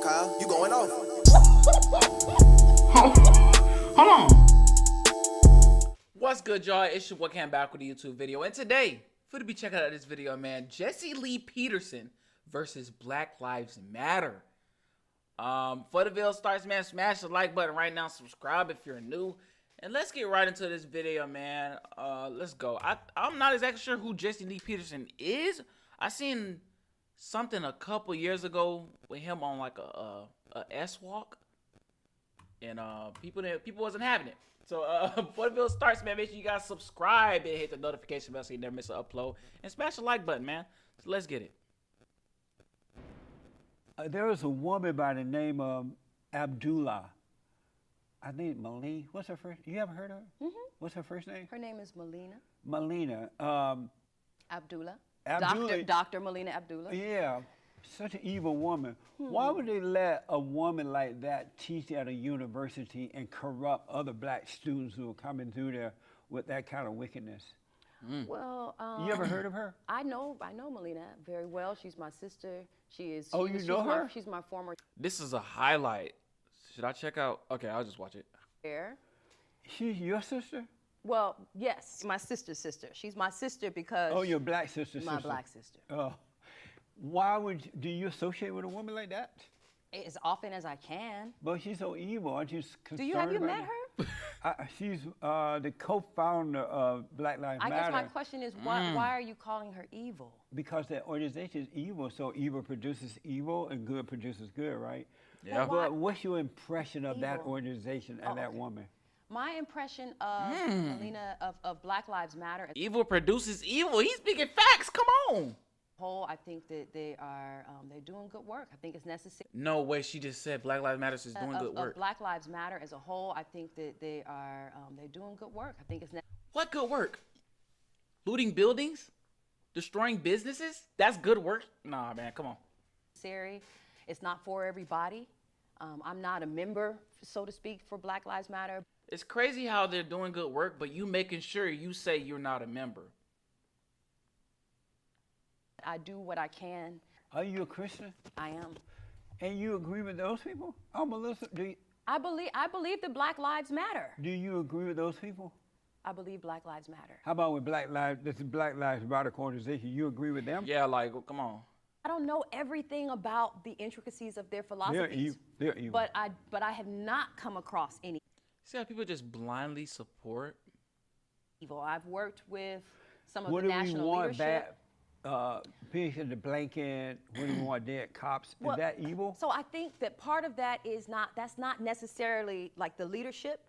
Kyle. You going off. Hold on. What's good, y'all? It's your boy Cam back with a YouTube video. And today, for to be checking out this video, man, Jesse Lee Peterson versus Black Lives Matter. Before the video starts, man, smash the like button right now. Subscribe if you're new. And let's get right into this video, man. Let's go. I'm not exactly sure who Jesse Lee Peterson is. I seen something a couple years ago with him on like a S-Walk. And people wasn't having it. So before the video starts, man, make sure you guys subscribe and hit the notification bell so you never miss an upload. And smash the like button, man. So let's get it. There was a woman by the name of Abdullah. I think Malene. What's her first? You ever heard of her? Mm-hmm. What's her first name? Her name is Melina. Melina. Abdullah. Abdullah. Dr. Melina Abdullah. Yeah, such an evil woman. Why would they let a woman like that teach at a university and corrupt other black students who are coming through there with that kind of wickedness? Well, You ever heard of her? I know Melina very well. She's my sister. She is. Oh, you know her? She's my former This is a highlight. Should I check out? Okay, I'll just watch it. chair. She's your sister? Well, yes, my sister's sister. She's my sister because Oh, your black sister. my black sister. Oh, why do you associate with a woman like that? As often as I can. But she's so evil. Aren't you concerned? Have you about met it? her? She's the co-founder of Black Lives I Matter. guess my question is, why are you calling her evil? Because that organization is evil, so evil produces evil and good produces good, right? Yeah. But what's your impression of that Evil. organization and that okay. woman? My impression of Melina of Black Lives Matter as Evil produces evil. He's speaking facts. Come on. a whole, I think that they are they're doing good work. I think it's necessary. No way. She just said Black Lives Matter is doing good work. Of Black Lives Matter as a whole, I think that they are they're doing good work. I think it's What good work? Looting buildings? Destroying businesses? That's good work? Nah, man. Come on. necessary. It's not for everybody. I'm not a member, so to speak, for Black Lives Matter. It's crazy how they're doing good work, but you making sure you say you're not a member. I do what I can. Are you a Christian? I am. And you agree with those people? Oh, Melissa, I believe that Black Lives Matter. do you agree with those people? I believe Black Lives Matter. How about with Black Lives, this is Black Lives Matter organization, you agree with them? Yeah, like, come on. I don't know everything about the intricacies of their They're philosophies. evil. They're evil. But I have not come across any See how people just blindly support? evil. I've worked with some of What the do we national want leadership. back? Pigs in the blanket, what do we want dead cops? Well, is that evil? So I think that part of that is that's not necessarily like the leadership.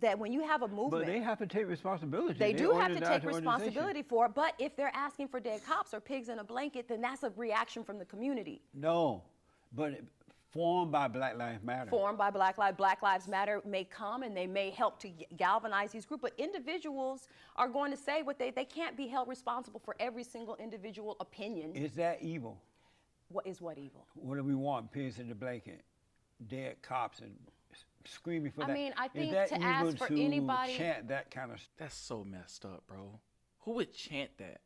That when you have a movement, But they have to take responsibility. they do have to organize take the organization. responsibility for it. But if they're asking for dead cops or pigs in a blanket, then that's a reaction from the community. No, but formed by Black Lives Matter. Formed by Black Lives Matter may come and they may help to galvanize these groups, but individuals are going to say what they can't be held responsible for every single individual opinion. Is that evil? What evil? What do we want? Pigs in the blanket, dead cops, and screaming for I that. mean, I think is that to evil ask for to anybody- chant that kind of? That's so messed up, bro. Who would chant that?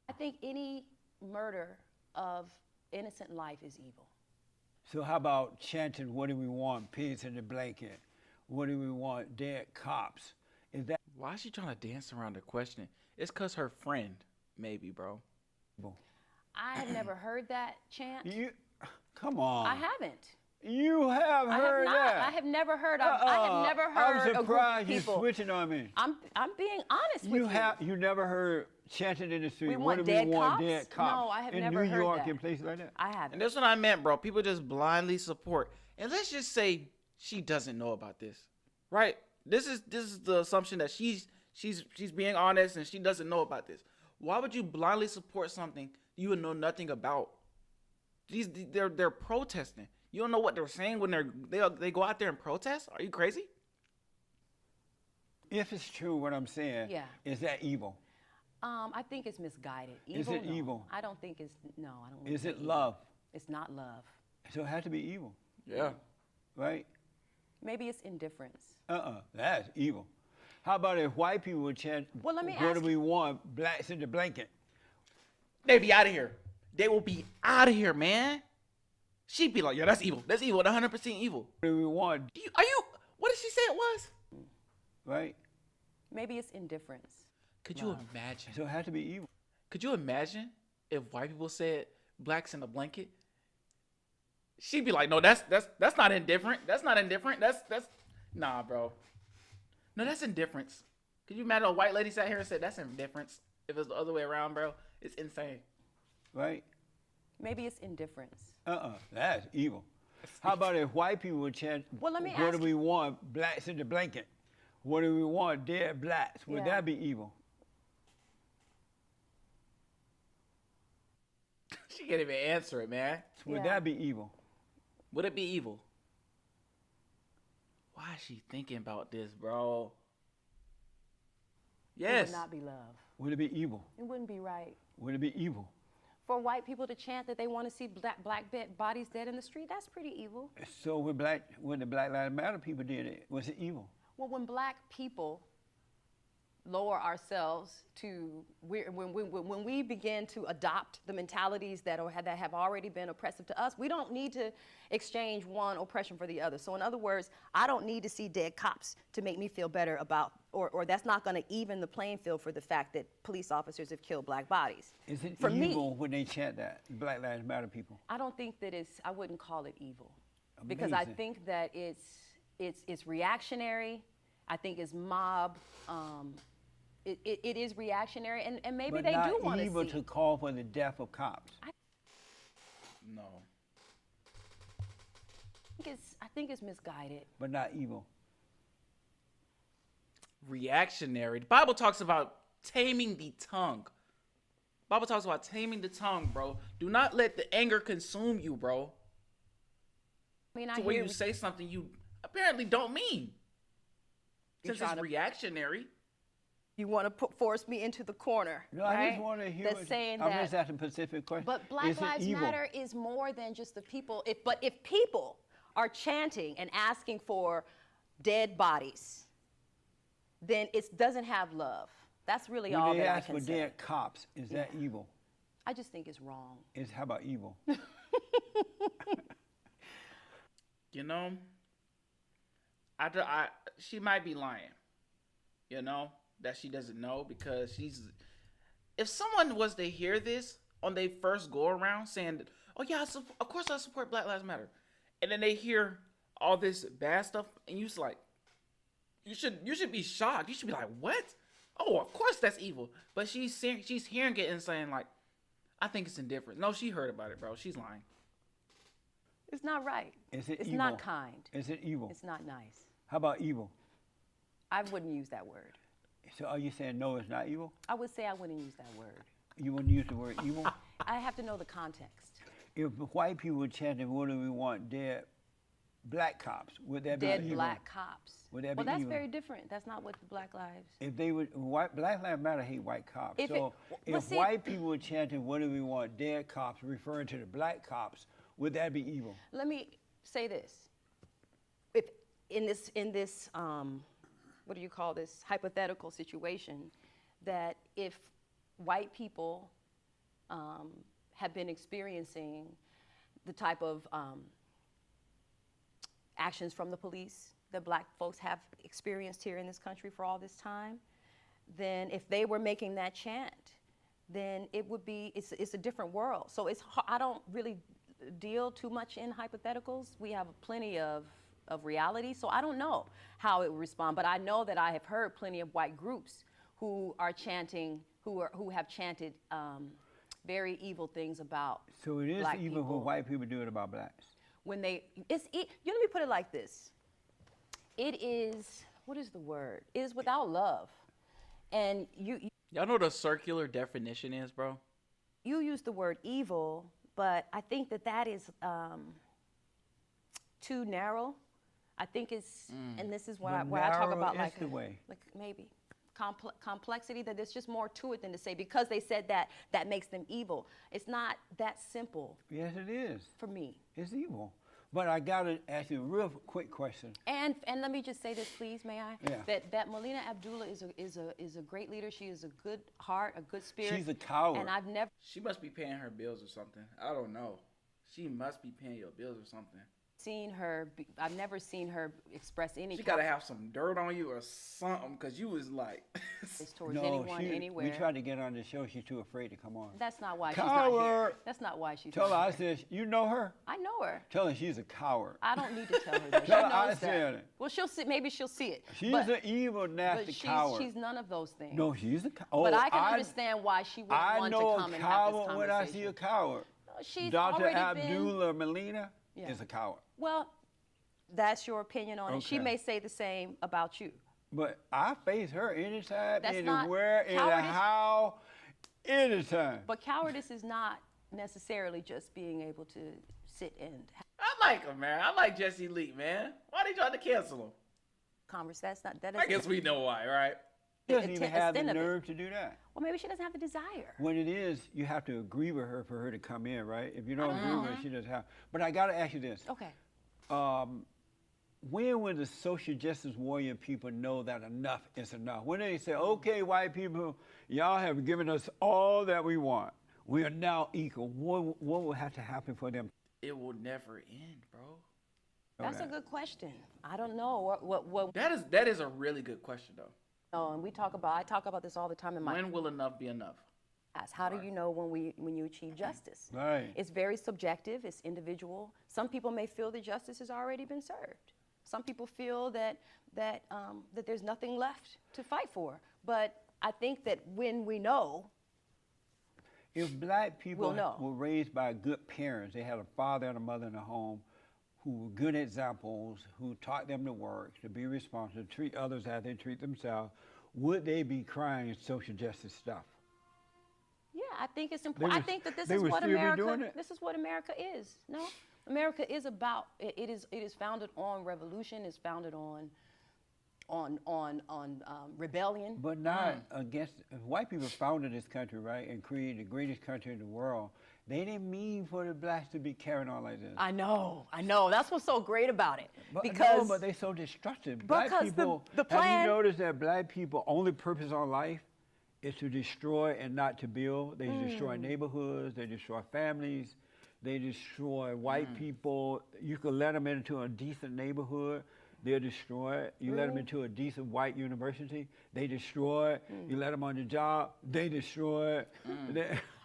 I think any murder of innocent life is evil. So how about chanting? What do we want? Pigs in the blanket. What do we want? Dead cops. Is that Why is she trying to dance around the question? It's because her friend, maybe, bro. evil? I have never heard that chant. You, come on. I haven't. You have I heard have not. that. I have never heard. I have never heard I'm a group of surprised you're people. switching on me. I'm being honest with you. You never heard chanting in the street. We What want do dead we want? cops? Dead cops. No, I have in never New heard York that. and places like that. I haven't. And that's what I meant, bro. People just blindly support. And let's just say she doesn't know about this, right? This is the assumption that she's being honest and she doesn't know about this. Why would you blindly support something you would know nothing about? They're protesting. You don't know what they're saying when they go out there and protest? Are you crazy? If it's true what I'm saying, Yeah. is that evil? I think it's misguided. Is Evil, it no. evil? I don't think it's no. I don't. Is think it love? It's not love. So it has to be evil, Yeah. right? Maybe it's indifference. That's evil. How about if white people would chant, Well, let me what do ask we want? Blacks in the blanket. They be out of here. They will be out of here, man. She'd be like, "Yo, that's evil. That's evil. 100% evil." What do we want, Are you? What did she say it was? right? Maybe it's indifference. Could you imagine? So it has to be evil. Could you imagine if white people said blacks in a blanket? She'd be like, "No, that's not indifferent. That's not indifferent. That's nah, bro. No, that's indifference." Could you imagine a white lady sat here and said that's indifference? If it's the other way around, bro, it's insane. Right? Maybe it's indifference. That's evil. How about if white people would chant, Well, let me what ask do we want? Blacks in the blanket. What do we want? Dead blacks. Would Yeah. that be evil? She can't even answer it, man. Would Yeah. that be evil? Would it be evil? Why is she thinking about this, bro? It Yes. would not be love. Would it be evil? It wouldn't be right. Would it be evil? For white people to chant that they want to see black bodies dead in the street, that's pretty evil. So when the Black Lives Matter people did it, was it evil? Well, when black people lower ourselves to when we begin to adopt the mentalities that have already been oppressive to us, we don't need to exchange one oppression for the other. So in other words, I don't need to see dead cops to make me feel better about, or that's not going to even the playing field for the fact that police officers have killed black bodies. Is it For evil me, when they chant that, Black Lives Matter people? I don't think that I wouldn't call it evil, because I Amazing. think that it's reactionary. I think it's mob. It is reactionary, and maybe But they not do want to evil see. to call for the death of cops. No. I think it's misguided. But not evil. Reactionary. The Bible talks about taming the tongue. Bible talks about taming the tongue, bro. Do not let the anger consume you, bro. I mean, To where you say something you apparently don't mean. You're Since it's trying to- reactionary. You want to force me into the corner. No, I right? just want to hear. That's saying I'm that. just asking a specific question. But Black Is it Lives evil? Matter is more than just the people. But if people are chanting and asking for dead bodies, then it doesn't have love. That's really all When they that I ask can for say. dead cops, is that evil? I just think it's wrong. How about evil? You know, she might be lying. You know, that she doesn't know, because if someone was to hear this on their first go around saying, that, "Oh yeah, of course I support Black Lives Matter," and then they hear all this bad stuff, and you're like, you should be shocked. You should be like, "What? Oh, of course that's evil." But she's hearing it and saying like, "I think it's indifferent." No, she heard about it, bro. She's lying. It's not right. Is it It's evil? not kind. Is it evil? It's not nice. How about evil? I wouldn't use that word. So are you saying no, it's not evil? I would say I wouldn't use that word. You wouldn't use the word evil? I have to know the context. If white people were chanting, what do we want? Dead black cops. Would that be Dead evil? black cops. Would that Well, be that's evil? very different. That's not what the Black Lives. If they would, Black Lives Matter hate white cops. If So but if see- white people were chanting, what do we want? Dead cops, referring to the black cops, would that be evil? Let me say this. If in this what do you call this, hypothetical situation, that if white people have been experiencing the type of actions from the police that black folks have experienced here in this country for all this time, then if they were making that chant, then it would be, it's a different world. So I don't really deal too much in hypotheticals. We have plenty of reality, so I don't know how it would respond, but I know that I have heard plenty of white groups who are chanting, who have chanted very evil things about So it is black evil people. when white people do it about blacks. When let me put it like this. It is, what is the word? It is without love. And Y'all know what a circular definition is, bro? you use the word evil, but I think that is too narrow. I think it's, and this is where I talk narrow about is like the way. maybe complexity, that there's just more to it than to say because they said that makes them evil. It's not that simple Yes, it is. for me. It's evil. But I gotta ask you a real quick question. And let me just say this, please, may I? Yeah. That Melina Abdullah is a great leader. She is a good heart, a good spirit. She's a coward. And I've never. She must be paying her bills or something. I don't know. She must be paying your bills or something. I've never seen her express any She gotta have some dirt on you or something, cause you was like. towards anyone, anywhere. We tried to get her on the show. She's too afraid to come on. That's not why Coward. she's not here. That's not why she's Tell her not I here. said, you know her? I know her. Tell her she's a coward. I don't need to tell her that. She Tell her I knows said that. it. Well, she'll see. Maybe she'll see it. She's but, an evil, nasty coward. She's none of those things. No, she's a coward. But I can understand why she wouldn't want to come and have this I know a conversation. coward when I see a coward. She's Dr. already been. Abdullah Molina Yeah. is a coward. Well, that's your opinion on it. She Okay. may say the same about you. But I face her anytime, That's not- anywhere, anyhow, anytime. But cowardice is not necessarily just being able to sit and have I like him, man. I like Jesse Lee, man. Why they trying to cancel him? converse. That I guess we know why, right? She doesn't even have the extent of it. nerve to do that. Well, maybe she doesn't have the desire. What it is, you have to agree with her for her to come in, right? If you don't agree with her, she doesn't have. But I got to ask you this. Okay. When will the social justice warrior people know that enough is enough? When they say, okay, white people, y'all have given us all that we want. We are now equal. What will have to happen for them? It will never end, bro. That's a good question. I don't know what That is a really good question, though. Oh, and I talk about this all the time in my When will enough be enough? class. How do you know when you achieve justice? Right. It's very subjective. It's individual. Some people may feel that justice has already been served. Some people feel that there's nothing left to fight for. But I think that when we know, If black people We'll know. were raised by good parents, they had a father and a mother in the home who were good examples, who taught them to work, to be responsible, to treat others as they treat themselves, would they be crying social justice stuff? yeah, I think it's important. I would- think that this they is would what still be doing America. it? This is what America is. No, America is about. It is founded on revolution. It's founded on rebellion. But not against, if white people founded this country, right, and created the greatest country in the world. They didn't mean for the blacks to be carrying on like this. I know. That's what's so great about it. But, because no, but they so destructive. Black because people, the have plan- you noticed that black people only purpose on life is to destroy and not to build? They destroy neighborhoods, they destroy families, they destroy white people. You could let them into a decent neighborhood, they'll destroy it. You let them into a decent white university, they destroy it. You let them on the job, they destroy it.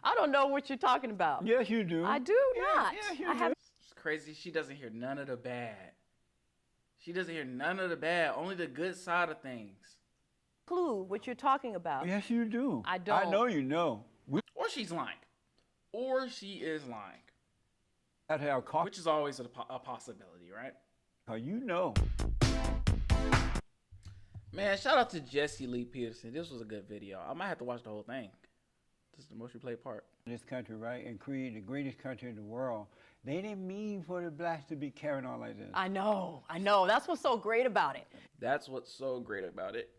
I don't know what you're talking about. Yes, you do. I do not. Yes, you I do. have It's crazy. She doesn't hear none of the bad. She doesn't hear none of the bad, only the good side of things. clue what you're talking about. Yes, you do. I don't. I know you know. We Or she's lying. Or she is lying. have to have coffee. Which is always a possibility, right? You know. Man, shout out to Jesse Lee Peterson. This was a good video. I might have to watch the whole thing. This is the most replayed part. This country, right, and created the greatest country in the world. They didn't mean for the blacks to be carrying on like this. I know. That's what's so great about it. That's what's so great about it.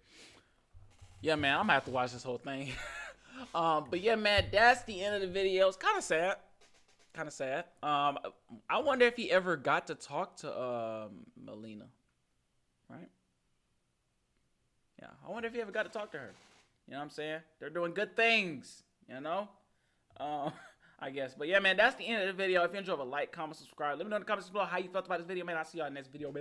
Yeah, man, I'm gonna have to watch this whole thing. But yeah, man, that's the end of the video. It's kind of sad. I wonder if he ever got to talk to Melina, right? Yeah, I wonder if he ever got to talk to her. You know what I'm saying? They're doing good things, you know? I guess. But yeah, man, that's the end of the video. If you enjoyed, like, comment, subscribe. Let me know in the comments below how you felt about this video, man. I'll see y'all in the next video, man.